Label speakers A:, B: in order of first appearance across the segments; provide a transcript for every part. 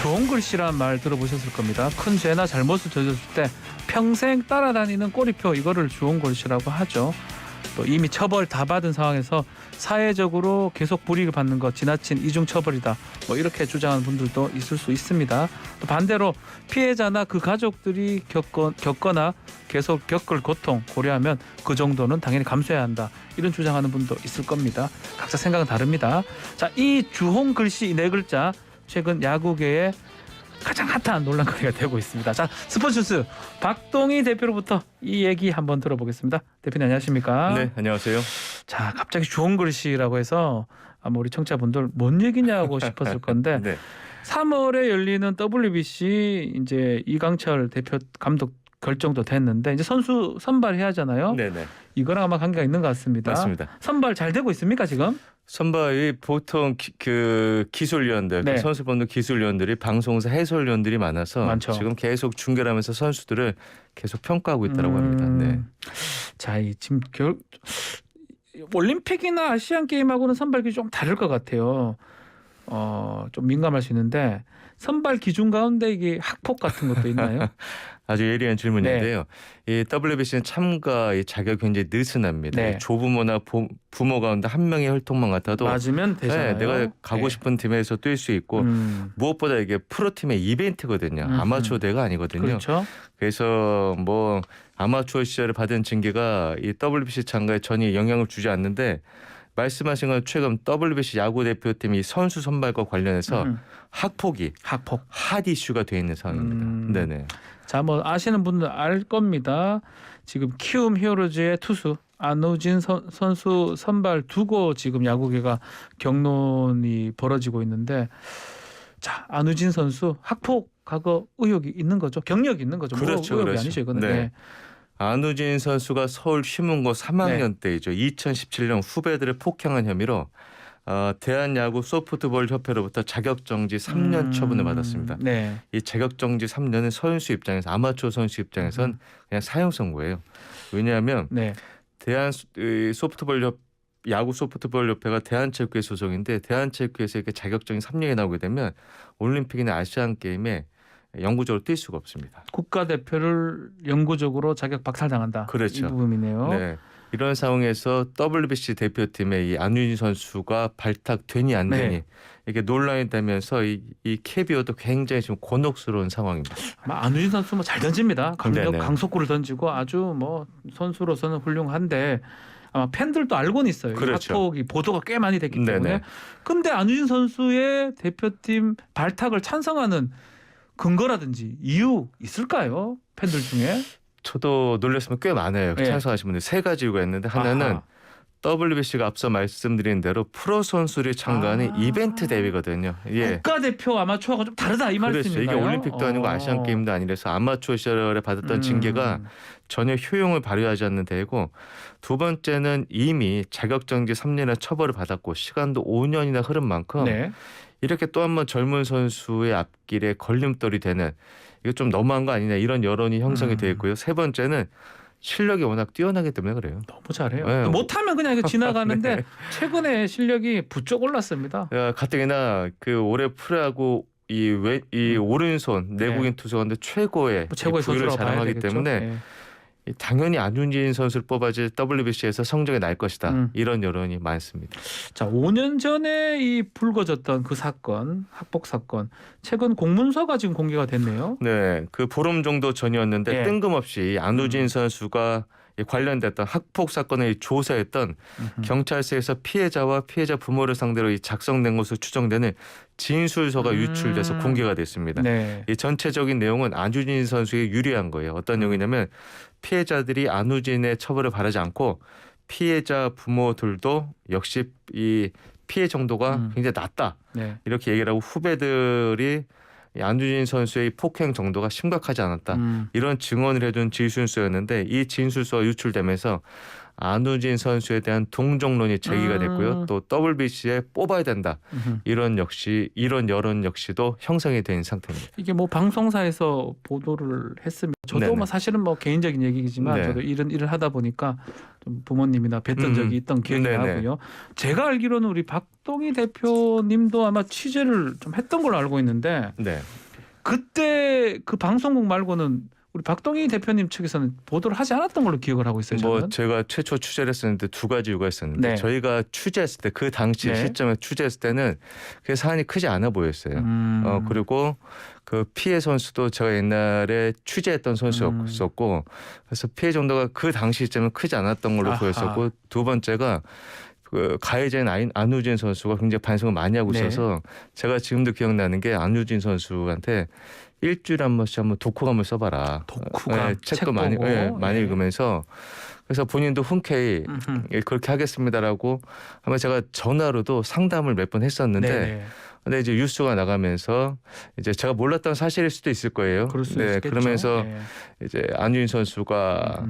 A: 좋은 글씨란 말 들어보셨을 겁니다. 큰 죄나 잘못을 저졌을 때 평생 따라다니는 꼬리표, 이거를 좋은 글씨라고 하죠. 또 이미 처벌 다 받은 상황에서 사회적으로 계속 불이익을 받는 것, 지나친 이중 처벌이다, 뭐 이렇게 주장하는 분들도 있을 수 있습니다. 또 반대로 피해자나 그 가족들이 겪거나 계속 겪을 고통 고려하면 그 정도는 당연히 감수해야 한다, 이런 주장하는 분도 있을 겁니다. 각자 생각은 다릅니다. 자, 이 주홍 글씨 네 글자, 최근 야구계에 가장 핫한 논란거리가 되고 있습니다. 자, 스포츠 뉴스 박동희 대표로부터 이 얘기 한번 들어보겠습니다. 대표님 안녕하십니까?
B: 네, 안녕하세요.
A: 자, 갑자기 좋은 글씨라고 해서 아마 우리 청취자분들 뭔 얘기냐고 싶었을 건데
B: 네.
A: 3월에 열리는 WBC 이제 이강철 대표 감독 결정도 됐는데 이제 선수 선발해야 하잖아요.
B: 네네.
A: 이거랑 아마 관계가 있는 것 같습니다.
B: 맞습니다.
A: 선발 잘 되고 있습니까 지금?
B: 선발이 보통 그 기술위원들,
A: 네.
B: 선수본부 기술위원들이 방송사 해설위원들이 많아서
A: 많죠.
B: 지금 계속 중계를 하면서 선수들을 계속 평가하고 있다고 합니다. 네.
A: 자, 이 지금 올림픽이나 아시안 게임하고는 선발 기준이 좀 다를 것 같아요. 좀 민감할 수 있는데 선발 기준 가운데 이게 학폭 같은 것도 있나요?
B: 아주 예리한 질문인데요. 이 WBC는 참가 자격이 굉장히 느슨합니다.
A: 네.
B: 조부모나 부모 가운데 한 명의 혈통만 같아도
A: 맞으면 되잖아요.
B: 네, 내가 가고 싶은 팀에서 뛸 수 있고 무엇보다 이게 프로팀의 이벤트거든요. 아마추어 대회가 아니거든요.
A: 그렇죠.
B: 그래서 뭐 아마추어 시절에 받은 징계가 이 WBC 참가에 전혀 영향을 주지 않는데, 말씀하신 건 최근 WBC 야구 대표팀이 선수 선발과 관련해서 학폭 핫 이슈가 돼 있는 상황입니다. 네네.
A: 자, 뭐 아시는 분들 알 겁니다. 지금 키움 히어로즈의 투수 안우진 선수 선발 두고 지금 야구계가 경론이 벌어지고 있는데, 자, 안우진 선수 학폭 과거 의혹이 있는 거죠. 경력이 있는 거죠.
B: 그렇죠,
A: 뭐 의혹이
B: 그렇죠.
A: 아니죠 이거는.
B: 네.
A: 네.
B: 안우진 선수가 서울 휘문고 3학년 때이죠. 2017년 후배들을 폭행한 혐의로 대한야구 소프트볼 협회로부터 자격정지 3년 처분을 받았습니다.
A: 네.
B: 이 자격정지 3년은 선수 입장에서, 아마추어 선수 입장에선 그냥 사형 선고예요. 왜냐하면
A: 네.
B: 야구 소프트볼 협회가 대한체육회 소속인데, 대한체육회에서 이렇게 자격정지 3년이 나오게 되면 올림픽이나 아시안 게임에 영구적으로 뛸 수가 없습니다.
A: 국가대표를 영구적으로 자격 박탈당한다.
B: 그렇죠.
A: 이 부분이네요.
B: 네. 이런 상황에서 WBC 대표팀의 이 안우진 선수가 발탁되니 안 되니 이게 논란이 되면서 이 KBO도 굉장히 지금 곤혹스러운 상황입니다.
A: 아마 안우진 선수 뭐 잘 던집니다.
B: 네네.
A: 강속구를 던지고 아주 뭐 선수로서는 훌륭한데 아마 팬들도 알고는 있어요.
B: 그렇죠.
A: 학폭이 보도가 꽤 많이 됐기 때문에.
B: 네네.
A: 근데 안우진 선수의 대표팀 발탁을 찬성하는 근거라든지 이유 있을까요? 팬들 중에?
B: 저도 놀랐으면 꽤 많아요.
A: 네.
B: 찬성하신 분들 세 가지 이유가 있는데, 하나는
A: 아하.
B: WBC가 앞서 말씀드린 대로 프로 선수들이 참가하는 이벤트 대회거든요. 예.
A: 국가대표 아마추어가 좀 다르다 이
B: 그렇죠.
A: 말씀인가요?
B: 이게 올림픽도 아니고 아시안 게임도 아니라서 아마추어 시절에 받았던 징계가 전혀 효용을 발휘하지 않는 대회고, 두 번째는 이미 자격정지 3년의 처벌을 받았고 시간도 5년이나 흐른 만큼
A: 네.
B: 이렇게 또 한 번 젊은 선수의 앞길에 걸림돌이 되는, 이거 좀 너무한 거 아니냐, 이런 여론이 형성이 되어 있고요. 세 번째는 실력이 워낙 뛰어나기 때문에 그래요.
A: 너무 잘해요.
B: 네.
A: 못하면 그냥 이거 지나가는데
B: 네.
A: 최근에 실력이 부쩍 올랐습니다.
B: 가뜩이나 그 올해 프로야구 이 오른손 내국인 투수 가운데 최고의
A: 최고의
B: 부위를
A: 선수라고 봐야
B: 자랑하기
A: 되겠죠.
B: 때문에
A: 네.
B: 당연히 안우진 선수를 뽑아야지 WBC에서 성적이 날 것이다. 이런 여론이 많습니다.
A: 자, 5년 전에 이 불거졌던 그 사건, 학폭 사건, 최근 공문서가 지금 공개가 됐네요.
B: 네, 그 보름 정도 전이었는데
A: 네.
B: 뜬금없이 안우진 선수가 관련됐던 학폭 사건을 조사했던 경찰서에서 피해자와 피해자 부모를 상대로 이 작성된 것으로 추정되는 진술서가 유출돼서 공개가 됐습니다.
A: 네.
B: 이 전체적인 내용은 안우진 선수에 유리한 거예요. 어떤 내용이냐면, 피해자들이 안우진의 처벌을 바라지 않고 피해자 부모들도 역시 이 피해 정도가 굉장히 낮다.
A: 네.
B: 이렇게 얘기를 하고, 후배들이 이 안우진 선수의 폭행 정도가 심각하지 않았다. 이런 증언을 해준 진술서였는데, 이 진술서가 유출되면서 안우진 선수에 대한 동정론이 제기가 됐고요. 또 WBC에 뽑아야 된다. 이런 여론 역시도 형성이 된 상태입니다.
A: 이게 뭐 방송사에서 보도를 했으면 저도
B: 네네.
A: 뭐 사실은 뭐 개인적인 얘기지만
B: 네.
A: 저도 이런 일을 하다 보니까 좀 부모님이나 뵀던 적이 있던 기억이
B: 네네.
A: 나고요. 제가 알기로는 우리 박동희 대표님도 아마 취재를 좀 했던 걸로 알고 있는데
B: 네.
A: 그때 그 방송국 말고는 우리 박동희 대표님 측에서는 보도를 하지 않았던 걸로 기억을 하고 있어요. 저는.
B: 뭐 제가 최초 취재를 했었는데 두 가지 이유가 있었는데
A: 네.
B: 저희가 취재했을 때 그 당시
A: 네.
B: 시점에 취재했을 때는 그 사안이 크지 않아 보였어요. 그리고 그 피해 선수도 제가 옛날에 취재했던 선수였었고 그래서 피해 정도가 그 당시 시점에 크지 않았던 걸로
A: 아하.
B: 보였었고 두 번째가 그 가해자인 안우진 선수가 굉장히 반성을 많이 하고
A: 네.
B: 있어서 제가 지금도 기억나는 게 안우진 선수한테 일주일에 한 번씩 한번 독후감을 한번 써봐라.
A: 독후감,
B: 책도 많이
A: 보고.
B: 많이 읽으면서 그래서 본인도 흔쾌히 그렇게 하겠습니다라고 하면 제가 전화로도 상담을 몇 번 했었는데
A: 네네.
B: 근데 이제 뉴스가 나가면서 이제 제가 몰랐던 사실일 수도 있을 거예요.
A: 그럴 수
B: 네,
A: 있겠죠.
B: 그러면서
A: 네.
B: 이제 안우진 선수가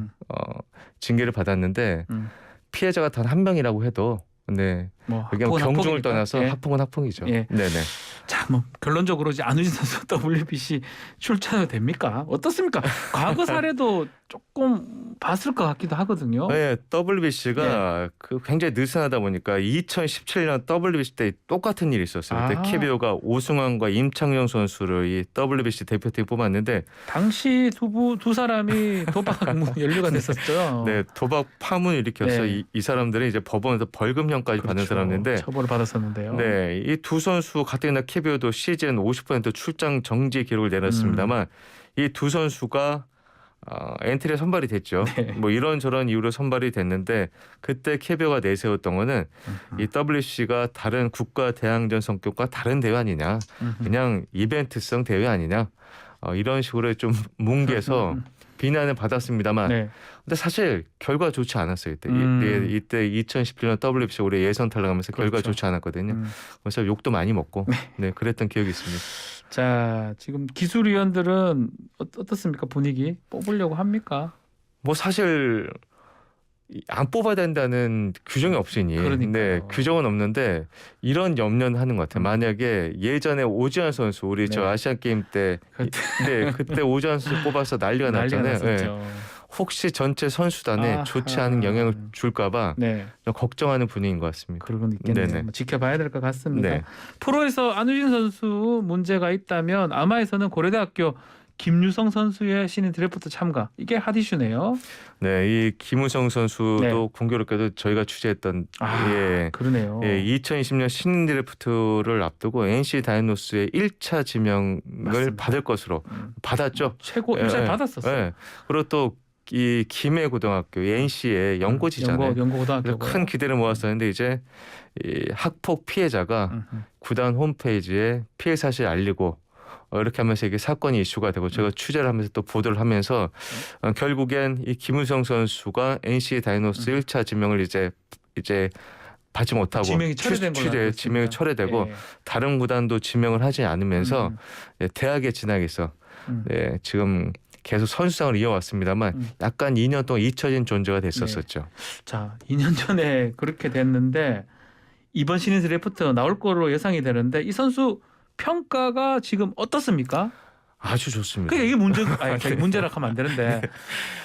B: 징계를 받았는데
A: 음.
B: 피해자가 단 한 명이라고 해도 네.
A: 뭐
B: 그게
A: 학폭은
B: 경중을
A: 학폭이니까.
B: 떠나서
A: 예.
B: 학폭은 학폭이죠.
A: 예.
B: 네네.
A: 자, 뭐 결론적으로 이제 안우진 선수 WBC 출전해도 됩니까? 어떻습니까? 과거 사례도 조금 봤을 것 같기도 하거든요.
B: 네, WBC가 그 굉장히 느슨하다 보니까 2017년 WBC 때 똑같은 일이 있었어요. 그때 KBO가 오승환과 임창용 선수를 이 WBC 대표팀에 뽑았는데
A: 당시 두 사람이 도박 연루가 됐었죠.
B: 네, 도박 파문을 일으켜서
A: 네.
B: 이 사람들은 이제 법원에서 벌금형까지 받는
A: 그렇죠.
B: 사람인데
A: 처벌을 받았었는데요.
B: 네, 이 두 선수 같은 날 KBO도 시즌 50% 출장 정지 기록을 내놨습니다만 이 두 선수가 엔트리에 선발이 됐죠.
A: 네.
B: 뭐 이런저런 이유로 선발이 됐는데 그때 KBO가 내세웠던 거는 이 WBC가 다른 국가 대항전 성격과 다른 대회 아니냐. 그냥 이벤트성 대회 아니냐. 이런 식으로 좀 뭉개서 비난을 받았습니다만
A: 네.
B: 근데 사실 결과 좋지 않았어요. 이때 이때 2017년 WBC 올해 예선 탈락하면서 결과
A: 그렇죠.
B: 좋지 않았거든요. 그래서 욕도 많이 먹고 네 그랬던 기억이 있습니다.
A: 자, 지금 기술위원들은 어떻습니까? 분위기 뽑으려고 합니까?
B: 뭐 사실 안 뽑아야 된다는 규정이 없으니
A: 그러니까요.
B: 네, 규정은 없는데 이런 염려는 하는 것 같아요. 만약에 예전에 오지환 선수 우리 저
A: 네.
B: 아시안 게임 때 네, 그때 오지환 선수 뽑아서 난리가 났잖아요.
A: 났었죠.
B: 혹시 전체 선수단에 좋지 않은 영향을 줄까봐
A: 네,
B: 걱정하는 분위기인 것 같습니다.
A: 그런 건 있겠네요.
B: 네네.
A: 뭐 지켜봐야 될 것 같습니다.
B: 네.
A: 프로에서 안우진 선수 문제가 있다면 아마에서는 고려대학교 김유성 선수의 신인 드래프트 참가 이게 핫 이슈네요.
B: 네, 이 김우성 선수도
A: 네.
B: 공교롭게도 저희가 취재했던
A: 그러네요.
B: 2020년 신인 드래프트를 앞두고 NC 다이노스의 1차 지명을
A: 맞습니다.
B: 받을 것으로 받았죠.
A: 최고
B: 예,
A: 1차
B: 예.
A: 받았었어요.
B: 네. 그리고 또 이 김해 고등학교 NC의 연고지잖아요.
A: 연고고등학교.
B: 큰 기대를 모았었는데 이제 이 학폭 피해자가 구단 홈페이지에 피해 사실 알리고 이렇게 하면서 이게 사건이 이슈가 되고 제가 취재를 하면서 또 보도를 하면서 결국엔 이 김우성 선수가 NC 다이노스 1차 지명을 이제 받지 못하고
A: 지명이 철회된 걸로 알고 있습니다.
B: 지명이 철회되고
A: 예.
B: 다른 구단도 지명을 하지 않으면서 대학에 진학해서 네, 지금 계속 선수상을 이어왔습니다만 약간 2년 동안 잊혀진 존재가 됐었었죠.
A: 자, 2년 전에 그렇게 됐는데 이번 신인 드래프트 나올 거로 예상이 되는데 이 선수 평가가 지금 어떻습니까?
B: 아주 좋습니다.
A: 그게 이게 문제라 하면 안 되는데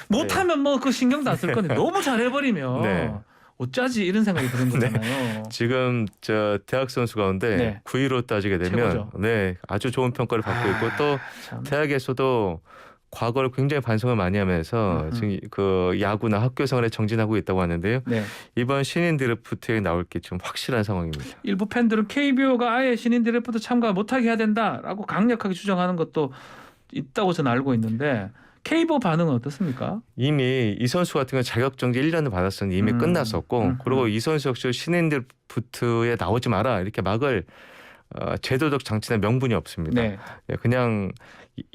A: 못하면 뭐 그 신경도 안 쓸 건데 너무 잘해버리면
B: 네.
A: 어쩌지 이런 생각이 드는 거잖아요.
B: 지금 저 대학 선수 가운데
A: 네.
B: 9위로 따지게 되면
A: 최고죠.
B: 네 아주 좋은 평가를 받고 있고 또
A: 참.
B: 대학에서도 과거를 굉장히 반성을 많이 하면서 지금 그 야구나 학교 생활에 정진하고 있다고 하는데요.
A: 네.
B: 이번 신인 드래프트에 나올 게 좀 확실한 상황입니다.
A: 일부 팬들은 KBO가 아예 신인 드래프트 참가 못하게 해야 된다라고 강력하게 주장하는 것도 있다고 저는 알고 있는데 KBO 반응은 어떻습니까?
B: 이미 이 선수 같은 경우 자격정지 1년을 받았었는데 이미 끝났었고 그리고 이 선수 역시 신인 드래프트에 나오지 마라 이렇게 막을 제도적 장치나 명분이 없습니다.
A: 네.
B: 그냥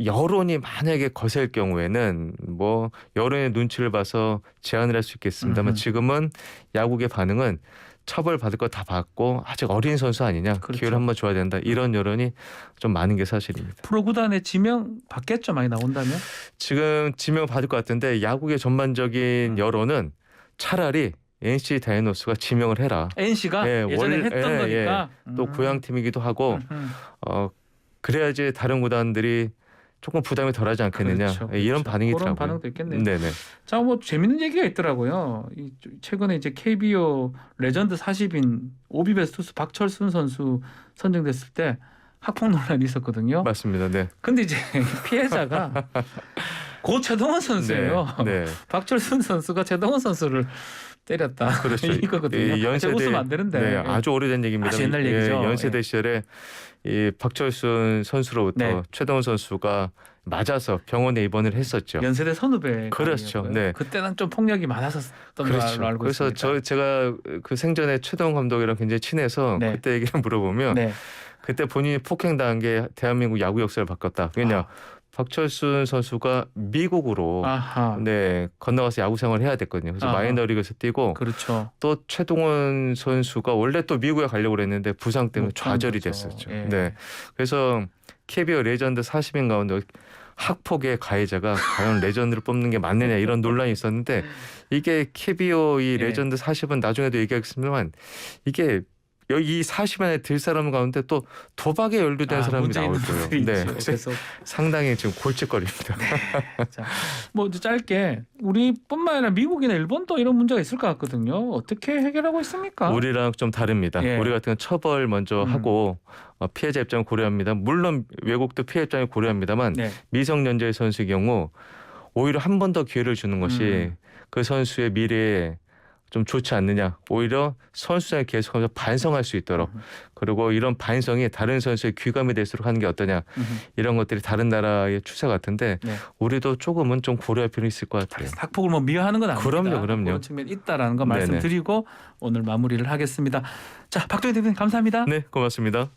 B: 여론이 만약에 거셀 경우에는 뭐 여론의 눈치를 봐서 제안을 할 수 있겠습니다만 지금은 야구의 반응은 처벌받을 거 다 받고 아직 어린 선수 아니냐
A: 그렇죠.
B: 기회를 한번 줘야 된다 이런 여론이 좀 많은 게 사실입니다.
A: 프로구단에 지명 받겠죠 많이 나온다면?
B: 지금 지명 받을 것 같은데 야구의 전반적인 여론은 차라리 NC 다이노스가 지명을 해라.
A: NC가 예전에 했던 거니까
B: 또 고향팀이기도 하고 그래야지 다른 구단들이 조금 부담이 덜하지 않겠느냐.
A: 그렇죠, 그렇죠.
B: 이런 반응이더라고요.
A: 그런 반응도 있겠네요.
B: 네네.
A: 자, 뭐 재밌는 얘기가 있더라고요. 최근에 이제 KBO 레전드 40인 오비베스 투수 박철순 선수 선정됐을 때 학폭 논란이 있었거든요.
B: 맞습니다. 네.
A: 근데 이제 피해자가 고 최동원 선수예요.
B: 네.
A: 박철순 선수가 최동원 선수를 때렸다.
B: 그렇죠.
A: 이거거든요.
B: 연세대
A: 웃으면 안 되는데.
B: 네, 아주 오래된 얘기입니다.
A: 아주 옛날 얘기죠.
B: 연세대 시절에 이 박철순 선수로부터 최동원 선수가 맞아서 병원에 입원을 했었죠.
A: 연세대 선후배.
B: 그렇죠. 네.
A: 그때는 좀 폭력이 많았었던
B: 그렇죠.
A: 걸로 알고
B: 그래서
A: 있습니다.
B: 제가 그 생전에 최동원 감독이랑 굉장히 친해서 그때 얘기를 물어보면 그때 본인이 폭행당한 게 대한민국 야구 역사를 바꿨다. 왜냐? 박철순 선수가 미국으로 건너가서 야구 생활을 해야 됐거든요. 그래서 마이너리그에서 뛰고
A: 그렇죠.
B: 또 최동원 선수가 원래 또 미국에 가려고 그랬는데 부상 때문에 좌절이 됐었죠. 네. 그래서 KBO 레전드 40인 가운데 학폭의 가해자가 과연 레전드를 뽑는 게 맞느냐 이런 논란이 있었는데 이게 KBO 이 레전드 40은 나중에도 얘기하겠습니다만 이게 여기 40 안에 들 사람 가운데 또 도박에 연루된 사람이 나올 거예요. 네, 그래서 상당히 지금 골칫거리입니다.
A: 네. 자, 뭐 짧게 우리뿐만 아니라 미국이나 일본도 이런 문제가 있을 것 같거든요. 어떻게 해결하고 있습니까?
B: 우리랑 좀 다릅니다. 우리 같은 건 처벌 먼저 하고 피해자 입장을 고려합니다. 물론 외국도 피해 입장을 고려합니다만 미성년자의 선수의 경우 오히려 한 번 더 기회를 주는 것이 그 선수의 미래에 좀 좋지 않느냐. 오히려 선수생을 계속하면서 반성할 수 있도록 그리고 이런 반성이 다른 선수의 귀감이 될수록 하는 게 어떠냐. 이런 것들이 다른 나라의 추세 같은데 우리도 조금은 좀 고려할 필요는 있을 것 같아요.
A: 학폭을 뭐 미화하는 건 아닙니다.
B: 그럼요.
A: 그런 측면이 있다라는 거 말씀드리고 오늘 마무리를 하겠습니다. 자, 박동희 대표님 감사합니다.
B: 네, 고맙습니다.